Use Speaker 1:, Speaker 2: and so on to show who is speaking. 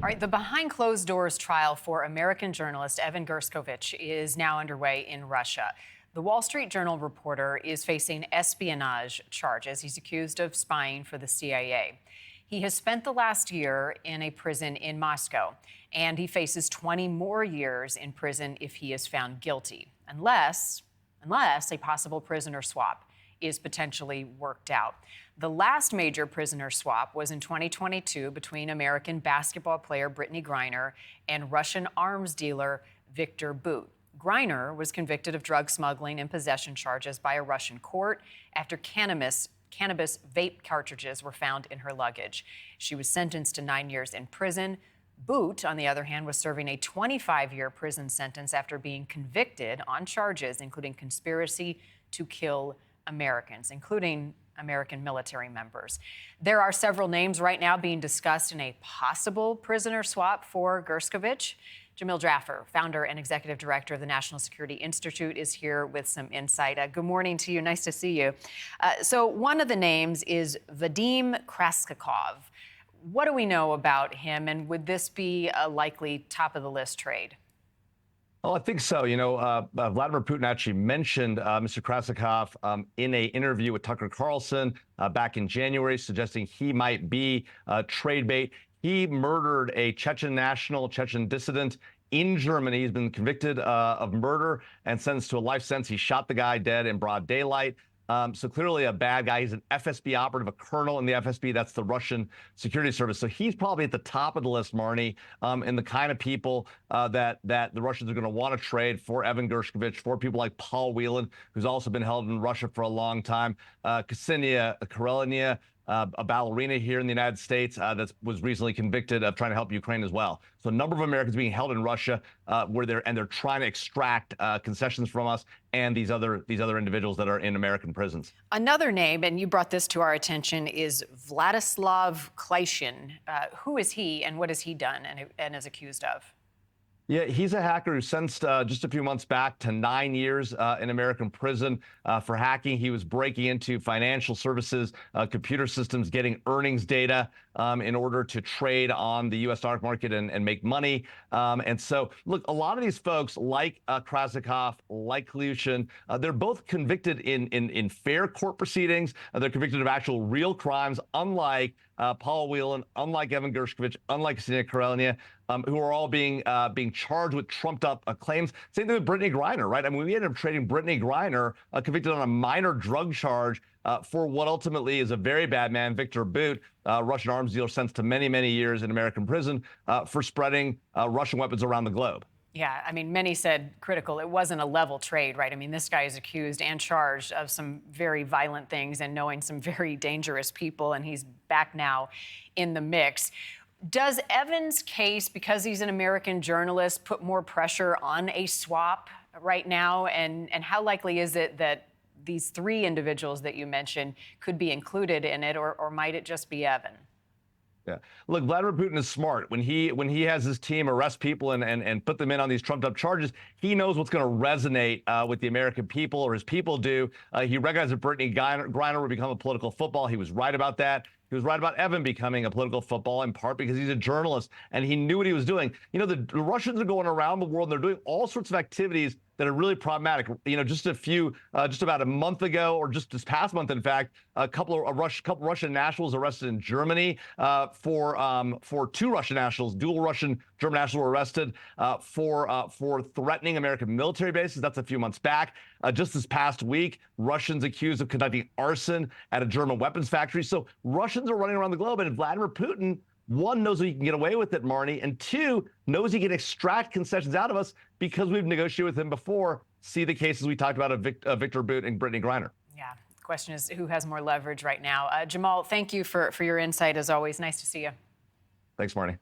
Speaker 1: All right, the behind closed doors trial for American journalist Evan Gershkovich is now underway in Russia. The Wall Street Journal reporter is facing espionage charges. He's accused of spying for the CIA. He has spent the last year in a prison in Moscow, and he faces 20 more years in prison if he is found guilty, unless a possible prisoner swap is potentially worked out. The last major prisoner swap was in 2022 between American basketball player Brittany Griner and Russian arms dealer Viktor Bout. Griner was convicted of drug smuggling and possession charges by a Russian court after cannabis vape cartridges were found in her luggage. She was sentenced to 9 years in prison. Bout, on the other hand, was serving a 25-year prison sentence after being convicted on charges including conspiracy to kill Americans, including American military members. There are several names right now being discussed in a possible prisoner swap for Gershkovich. Jamil Jaffer, founder and executive director of the National Security Institute, is here with some insight. Good morning to you. Nice to see you. So one of the names is Vadim Kraskakov. What do we know about him, and would this be a likely top-of-the-list trade?
Speaker 2: Oh, I think so. Vladimir Putin actually mentioned Mr. Krasikov in an interview with Tucker Carlson back in January, suggesting he might be trade bait. He murdered a Chechen national, Chechen dissident in Germany. He's been convicted of murder and sentenced to a life sentence. He shot the guy dead in broad daylight. So clearly a bad guy. He's an FSB operative, a colonel in the FSB. That's the Russian security service. So he's probably at the top of the list, Marnie, and the kind of people that the Russians are going to want to trade for Evan Gershkovich, for people like Paul Whelan, who's also been held in Russia for a long time, Ksenia Karelina, a ballerina here in the United States that was recently convicted of trying to help Ukraine as well. So a number of Americans being held in Russia where they're trying to extract concessions from us and these other individuals that are in American prisons. Another
Speaker 1: name, and you brought this to our attention, is Vladislav Klyshin. Who is he, and what has he done and is accused of?
Speaker 2: Yeah, he's a hacker who sentenced just a few months back to 9 years in American prison for hacking. He was breaking into financial services, computer systems, getting earnings data in order to trade on the U.S. stock market and make money. And so, look, a lot of these folks, like Krasikov, like Klyushin, they're both convicted in fair court proceedings. They're convicted of actual real crimes, unlike Paul Whelan, unlike Evan Gershkovich, unlike Ksenia Karelina, who are all being charged with trumped-up claims. Same thing with Brittany Griner, right? I mean, we ended up trading Brittany Griner, convicted on a minor drug charge, for what ultimately is a very bad man, Viktor Bout, Russian arms dealer, sentenced to many, many years in American prison for spreading Russian weapons around the globe.
Speaker 1: Yeah, I mean, many said critical. It wasn't a level trade, right? I mean, this guy is accused and charged of some very violent things and knowing some very dangerous people, and he's back now in the mix. Does Evan's case, because he's an American journalist, put more pressure on a swap right now? And how likely is it that these three individuals that you mentioned could be included in it, or might it just be Evan?
Speaker 2: Yeah. Look, Vladimir Putin is smart. When he has his team arrest people and put them in on these trumped-up charges, he knows what's going to resonate with the American people, or his people do. He recognized that Brittany Griner would become a political football. He was right about that. He was right about Evan becoming a political football, in part because he's a journalist and he knew what he was doing. You know, the Russians are going around the world and they're doing all sorts of activities that are really problematic. You know, just about a month ago, or just this past month, in fact, a couple Russian nationals arrested in Germany for two Russian nationals, dual Russian German nationals were arrested for threatening American military bases. That's a few months back. Just this past week, Russians accused of conducting arson at a German weapons factory. So Russians are running around the globe, and Vladimir Putin, one, knows that he can get away with it, Marnie, and two, knows he can extract concessions out of us because we've negotiated with him before. See the cases we talked about of Viktor Bout and Brittany Griner.
Speaker 1: Yeah, the question is who has more leverage right now. Jamal, thank you for your insight as always. Nice to see you.
Speaker 2: Thanks, Marnie.